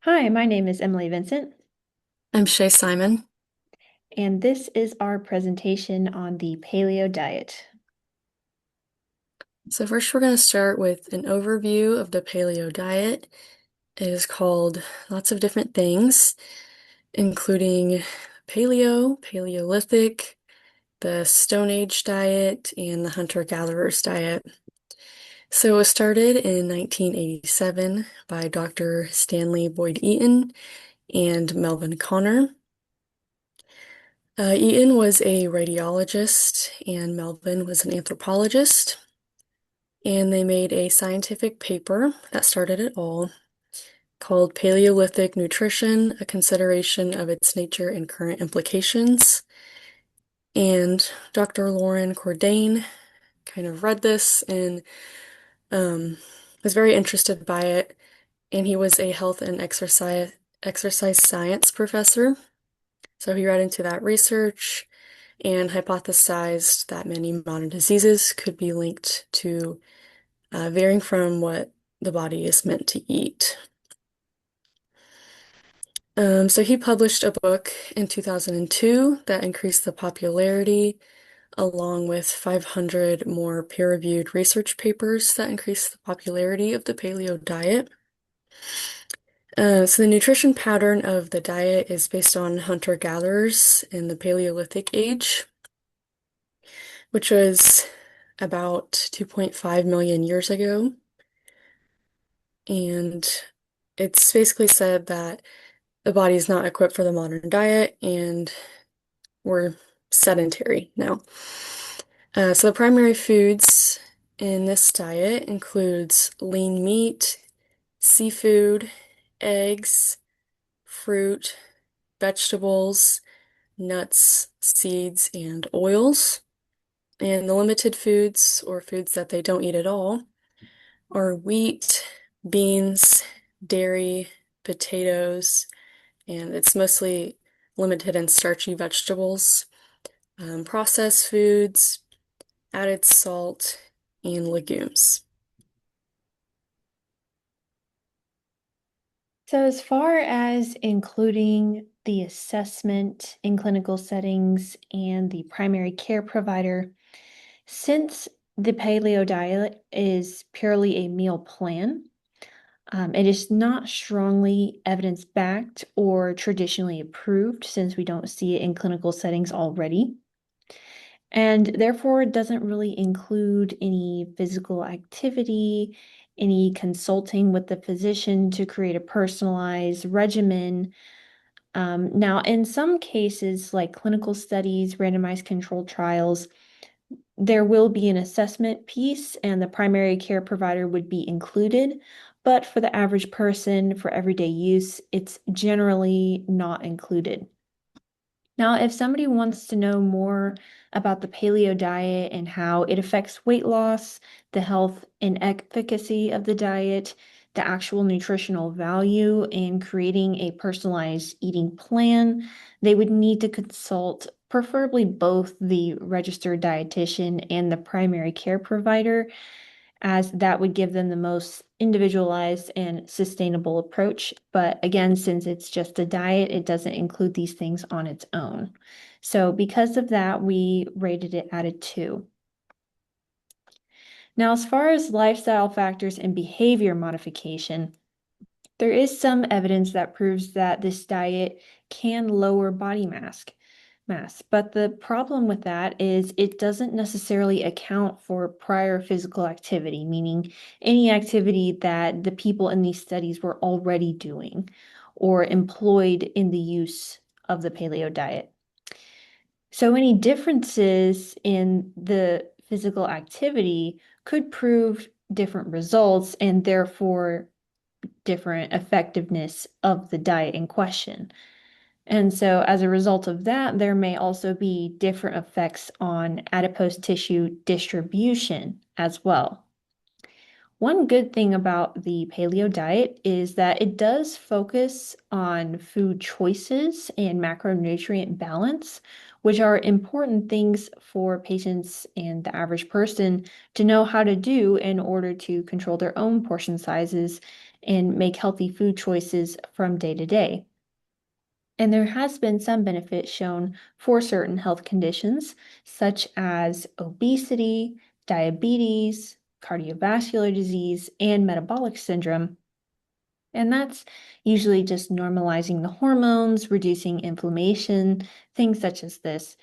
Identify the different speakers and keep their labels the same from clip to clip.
Speaker 1: Hi, my name is Emily Vincent,
Speaker 2: I'm Shay Simon.
Speaker 1: and this is our presentation on the paleo diet.
Speaker 2: So first we're going to start with an overview of the paleo diet. It is called lots of different things, including paleo, Paleolithic, the Stone Age diet, and the hunter-gatherers diet. So it was started in 1987 by Dr. Stanley Boyd Eaton and Melvin Connor. Eaton was a radiologist and Melvin was an anthropologist. And they made a scientific paper that started it all called Paleolithic Nutrition, a consideration of its nature and current implications. And Dr. Lauren Cordain kind of read this and um, was very interested by it. And he was a health and exercise science professor. So he read into that research and hypothesized that many modern diseases could be linked to varying from what the body is meant to eat. So he published a book in 2002 that increased the popularity, along with 500 more peer-reviewed research papers that increased the popularity of the paleo diet. So the nutrition pattern of the diet is based on hunter-gatherers in the Paleolithic age, which was about 2.5 million years ago. And it's basically said that the body is not equipped for the modern diet and we're sedentary now. So the primary foods in this diet includes lean meat, seafood, eggs, fruit, vegetables, nuts, seeds, and oils. And the limited foods, or foods that they don't eat at all, are wheat, beans, dairy, potatoes, and it's mostly limited in starchy vegetables, processed foods, added salt, and legumes.
Speaker 1: So, as far as including the assessment in clinical settings and the primary care provider, since the paleo diet is purely a meal plan, it is not strongly evidence-backed or traditionally approved since we don't see it in clinical settings already. And therefore, it doesn't really include any physical activity, any consulting with the physician to create a personalized regimen. Now, in some cases, like clinical studies, randomized controlled trials, there will be an assessment piece and the primary care provider would be included. But for the average person, for everyday use, it's generally not included. Now, if somebody wants to know more about the paleo diet and how it affects weight loss, the health and efficacy of the diet, the actual nutritional value in creating a personalized eating plan, they would need to consult preferably both the registered dietitian and the primary care provider as that would give them the most individualized and sustainable approach. But again, since it's just a diet, it doesn't include these things on its own. So because of that, we rated it at a 2. Now, as far as lifestyle factors and behavior modification, there is some evidence that proves that this diet can lower body mass. But the problem with that is it doesn't necessarily account for prior physical activity, meaning any activity that the people in these studies were already doing or employed in the use of the paleo diet. So any differences in the physical activity could prove different results and therefore different effectiveness of the diet in question. And so, as a result of that, there may also be different effects on adipose tissue distribution as well. One good thing about the paleo diet is that it does focus on food choices and macronutrient balance, which are important things for patients and the average person to know how to do in order to control their own portion sizes and make healthy food choices from day to day. And there has been some benefit shown for certain health conditions, such as obesity, diabetes, cardiovascular disease, and metabolic syndrome. And that's usually just normalizing the hormones, reducing inflammation, things such as this.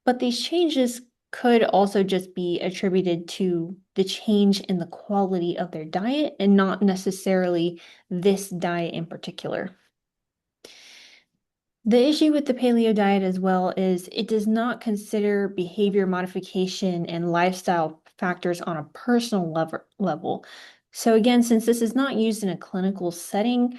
Speaker 1: But these changes could also just be attributed to the change in the quality of their diet and not necessarily this diet in particular. The issue with the paleo diet as well is it does not consider behavior modification and lifestyle factors on a personal level. So again, since this is not used in a clinical setting,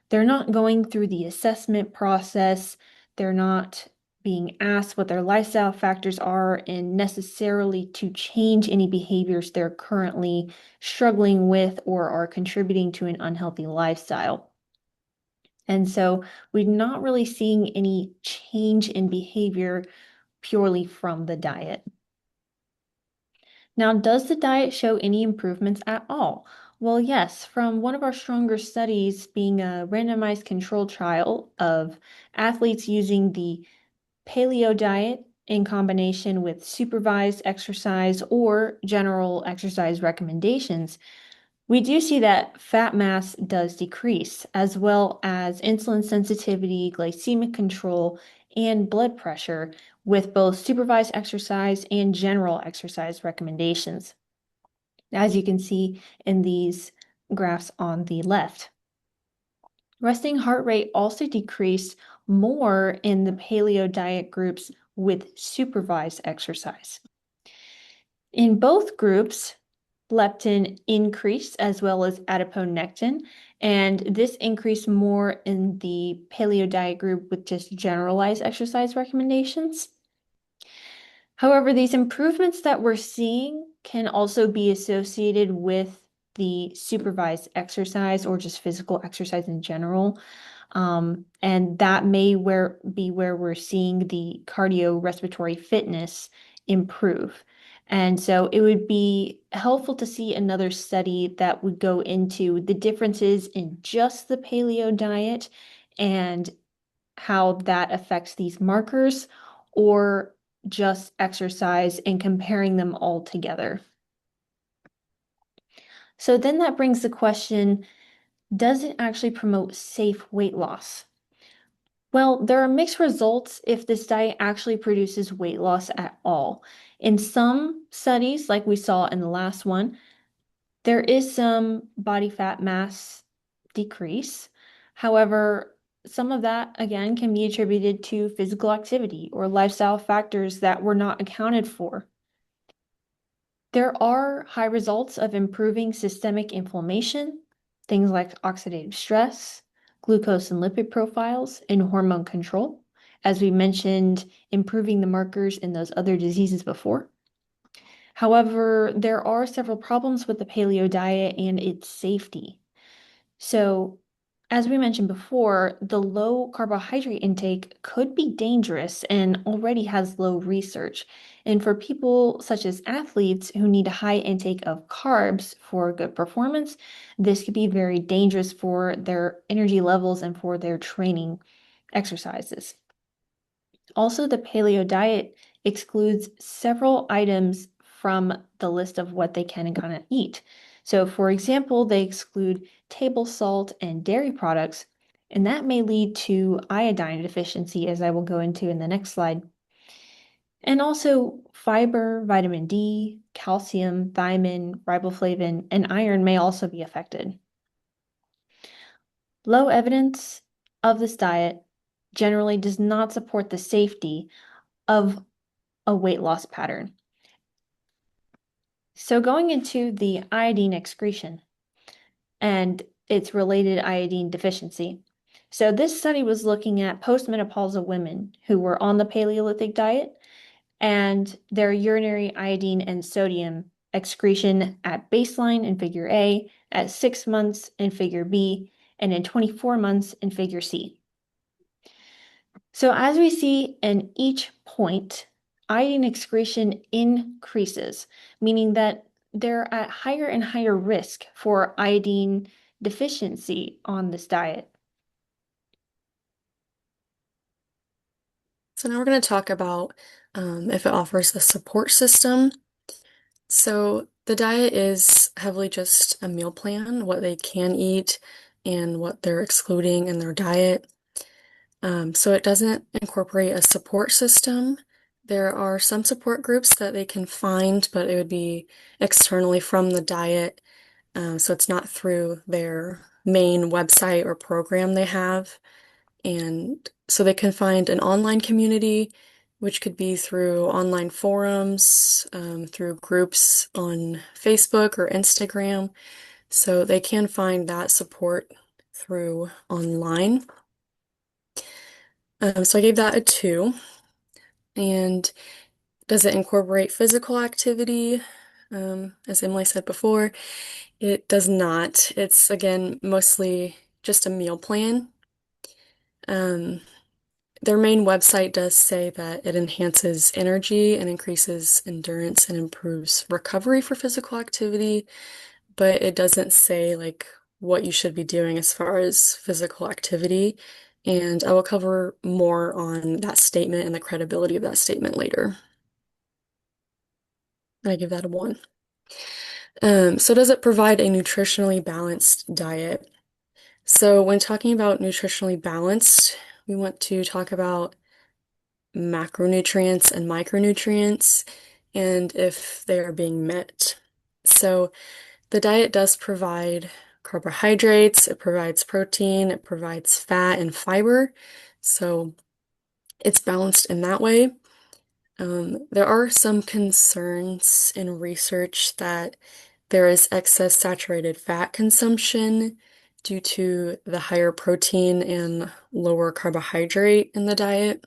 Speaker 1: they're not going through the assessment process. They're not being asked what their lifestyle factors are and necessarily to change any behaviors they're currently struggling with or are contributing to an unhealthy lifestyle. And so we're not really seeing any change in behavior purely from the diet. Now, does the diet show any improvements at all? Well, yes, from one of our stronger studies being a randomized controlled trial of athletes using the paleo diet in combination with supervised exercise or general exercise recommendations, we do see that fat mass does decrease, as well as insulin sensitivity, glycemic control, and blood pressure with both supervised exercise and general exercise recommendations, as you can see in these graphs on the left. Resting heart rate also decreased more in the paleo diet groups with supervised exercise. In both groups, leptin increased as well as adiponectin, and this increased more in the paleo diet group with just generalized exercise recommendations. However, these improvements that we're seeing can also be associated with the supervised exercise or just physical exercise in general. And that may be where we're seeing the cardiorespiratory fitness improve. And so it would be helpful to see another study that would go into the differences in just the paleo diet and how that affects these markers or just exercise and comparing them all together. So then that brings the question, does it actually promote safe weight loss? Well, there are mixed results if this diet actually produces weight loss at all. In some studies, like we saw in the last one, there is some body fat mass decrease. However, some of that, again, can be attributed to physical activity or lifestyle factors that were not accounted for. There are high results of improving systemic inflammation, things like oxidative stress, glucose and lipid profiles, and hormone control. As we mentioned, improving the markers in those other diseases before. However, there are several problems with the paleo diet and its safety. So, as we mentioned before, the low carbohydrate intake could be dangerous and already has low research. And for people such as athletes who need a high intake of carbs for good performance, this could be very dangerous for their energy levels and for their training exercises. Also, the paleo diet excludes several items from the list of what they can and cannot eat. So, for example, they exclude table salt and dairy products, and that may lead to iodine deficiency, as I will go into in the next slide. And also, fiber, vitamin D, calcium, thiamine, riboflavin, and iron may also be affected. Low evidence of this diet generally does not support the safety of a weight loss pattern. So going into the iodine excretion and its related iodine deficiency. So this study was looking at postmenopausal women who were on the Paleolithic diet and their urinary iodine and sodium excretion at baseline in figure A, at 6 months in figure B, and in 24 months in figure C. So as we see in each point, iodine excretion increases, meaning that they're at higher and higher risk for iodine deficiency on this diet?
Speaker 2: So now we're going to talk about if it offers a support system. So the diet is heavily just a meal plan, what they can eat and what they're excluding in their diet. So it doesn't incorporate a support system. There are some support groups that they can find, but it would be externally from the diet. So it's not through their main website or program they have. And so they can find an online community, which could be through online forums, through groups on Facebook or Instagram. So they can find that support through online. So I gave that a 2. And does it incorporate physical activity? As Emily said before, it does not. It's again mostly just a meal plan. Um, Their main website does say that it enhances energy and increases endurance and improves recovery for physical activity, but it doesn't say like what you should be doing as far as physical activity. And I will cover more on that statement and the credibility of that statement later. I give that a 1. So does it provide a nutritionally balanced diet? So when talking about nutritionally balanced, we want to talk about macronutrients and micronutrients and if they are being met. So the diet does provide carbohydrates, it provides protein, it provides fat and fiber. So it's balanced in that way. There are some concerns in research that there is excess saturated fat consumption due to the higher protein and lower carbohydrate in the diet.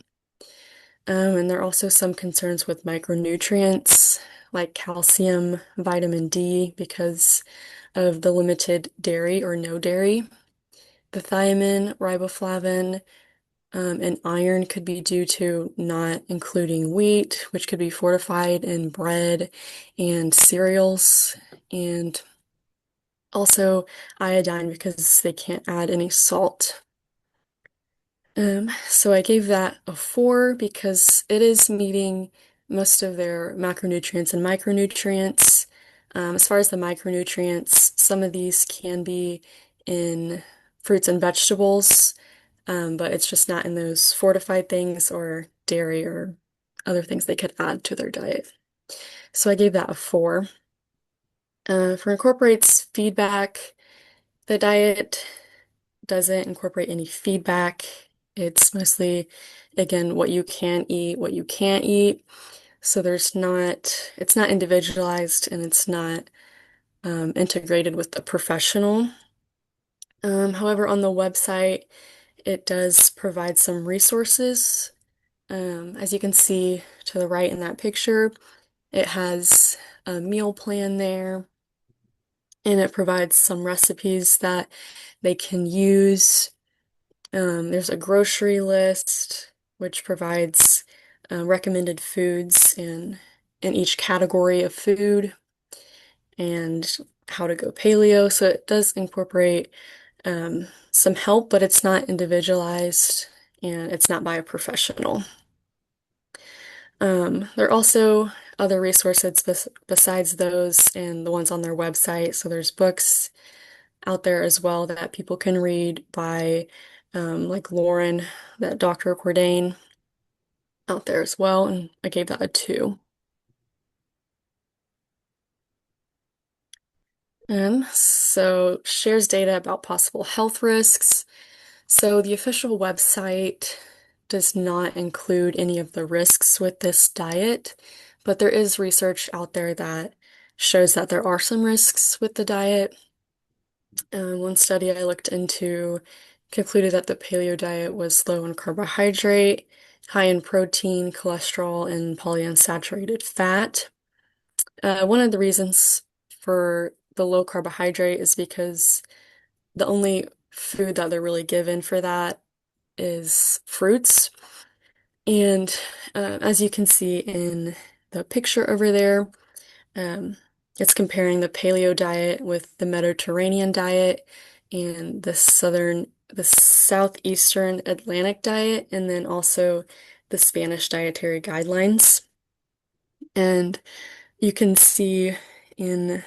Speaker 2: And there are also some concerns with micronutrients like calcium, vitamin D, because of the limited dairy or no dairy. The thiamine, riboflavin, and iron could be due to not including wheat, which could be fortified in bread and cereals, and also iodine because they can't add any salt. So I gave that a 4 because it is meeting most of their macronutrients and micronutrients. As far as the micronutrients, some of these can be in fruits and vegetables, but it's just not in those fortified things or dairy or other things they could add to their diet. So I gave that a 4. For incorporates feedback, the diet doesn't incorporate any feedback. It's mostly, again, what you can eat, what you can't eat. So it's not individualized and it's not integrated with the professional. However, on the website, it does provide some resources. As you can see to the right in that picture, it has a meal plan there and it provides some recipes that they can use. There's a grocery list which provides recommended foods in each category of food and how to go paleo. So it does incorporate some help, but it's not individualized and it's not by a professional. There are also other resources besides those and the ones on their website. So there's books out there as well that people can read by like Lauren, that Dr. Cordain out there as well, and I gave that a 2. So shares data about possible health risks. So the official website does not include any of the risks with this diet, but there is research out there that shows that there are some risks with the diet. One study I looked into concluded that the paleo diet was low in carbohydrate, high in protein, cholesterol, and polyunsaturated fat. One of the reasons for the low carbohydrate is because the only food that they're really given for that is fruits. And as you can see in the picture over there, um, it's comparing the paleo diet with the Mediterranean diet. and the southeastern Atlantic diet, and then also the Spanish dietary guidelines. And you can see in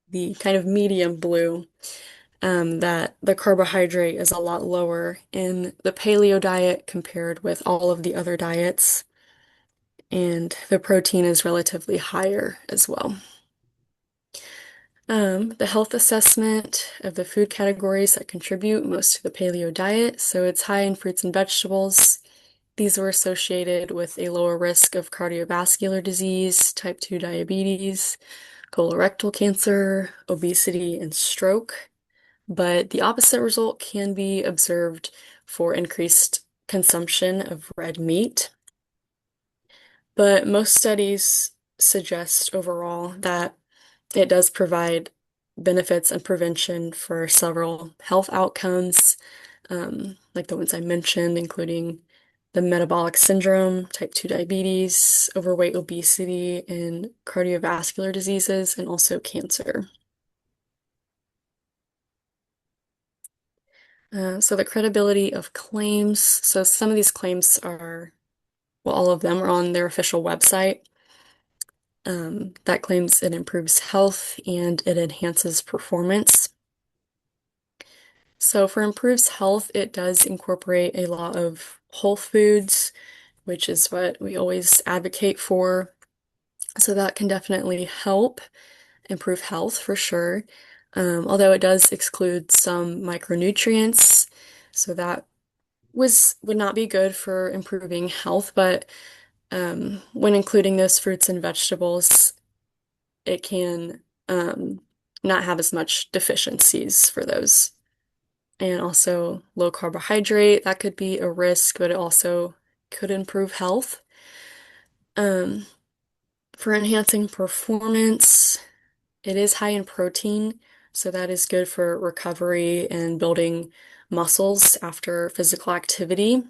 Speaker 2: the kind of medium blue that the carbohydrate is a lot lower in the paleo diet compared with all of the other diets, and the protein is relatively higher as well. The health assessment of the food categories that contribute most to the paleo diet. So it's high in fruits and vegetables. These were associated with a lower risk of cardiovascular disease, type 2 diabetes, colorectal cancer, obesity, and stroke. But the opposite result can be observed for increased consumption of red meat. But most studies suggest overall that it does provide benefits and prevention for several health outcomes, like the ones I mentioned, including the metabolic syndrome, type 2 diabetes, overweight, obesity, and cardiovascular diseases, and also cancer. So the credibility of claims. So some of these claims are, well, all of them are on their official website. That claims it improves health and it enhances performance. So for improves health, it does incorporate a lot of whole foods, which is what we always advocate for. So that can definitely help improve health for sure. Although it does exclude some micronutrients, so that would not be good for improving health, but when including those fruits and vegetables, it can not have as much deficiencies for those. And also low carbohydrate, that could be a risk, but it also could improve health. Um, for enhancing performance, it is high in protein, so that is good for recovery and building muscles after physical activity.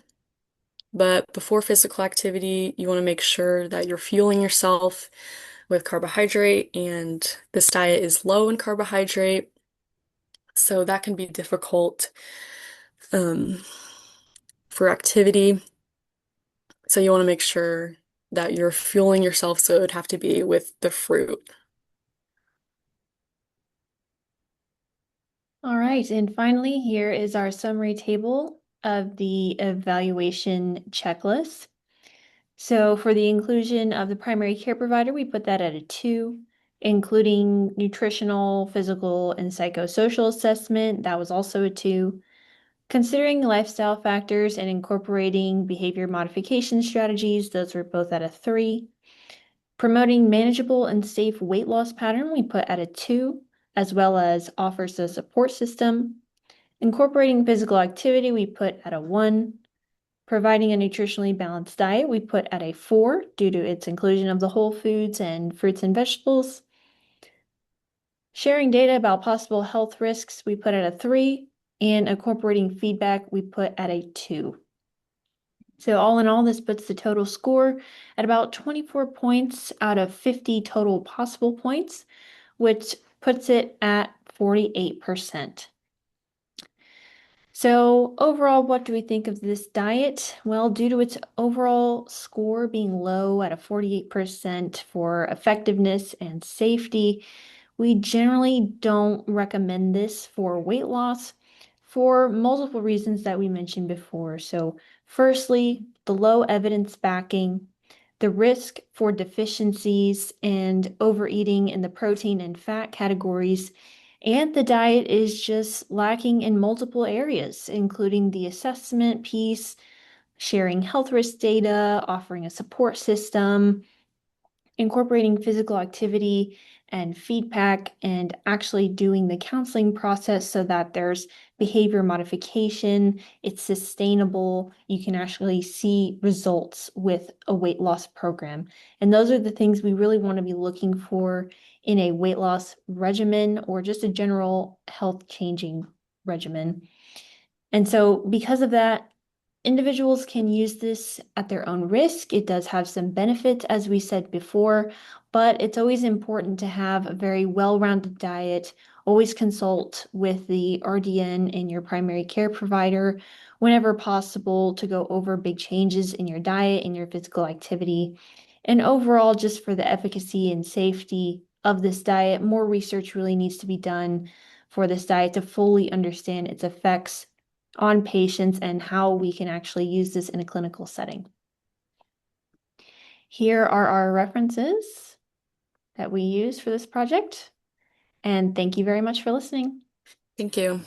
Speaker 2: But before physical activity, you want to make sure that you're fueling yourself with carbohydrate, and this diet is low in carbohydrate, so that can be difficult um, for activity. So you want to make sure that you're fueling yourself, so it would have to be with the fruit.
Speaker 1: All right, and finally, here is our summary table of the evaluation checklist. So for the inclusion of the primary care provider, we put that at a 2, including nutritional, physical, and psychosocial assessment. That was also a 2. Considering lifestyle factors and incorporating behavior modification strategies, those were both at a 3. Promoting manageable and safe weight loss pattern, we put at a 2, as well as offers a support system. Incorporating physical activity, we put at a 1. Providing a nutritionally balanced diet, we put at a 4 due to its inclusion of the whole foods and fruits and vegetables. Sharing data about possible health risks, we put at a 3. And incorporating feedback, we put at a 2. So all in all, this puts the total score at about 24 points out of 50 total possible points, which puts it at 48%. So overall, what do we think of this diet? Well, due to its overall score being low at a 48% for effectiveness and safety, we generally don't recommend this for weight loss for multiple reasons that we mentioned before. So firstly, the low evidence backing, the risk for deficiencies and overeating in the protein and fat categories, and the diet is just lacking in multiple areas, including the assessment piece, sharing health risk data, offering a support system, incorporating physical activity and feedback, and actually doing the counseling process so that there's behavior modification, it's sustainable, you can actually see results with a weight loss program. And those are the things we really want to be looking for in a weight loss regimen or just a general health changing regimen. And so because of that, individuals can use this at their own risk. It does have some benefits, as we said before, but it's always important to have a very well-rounded diet always consult with the RDN and your primary care provider whenever possible to go over big changes in your diet and your physical activity. And overall, just for the efficacy and safety of this diet, more research really needs to be done for this diet to fully understand its effects on patients and how we can actually use this in a clinical setting. Here are our references that we use for this project, and thank you very much for listening.
Speaker 2: Thank you.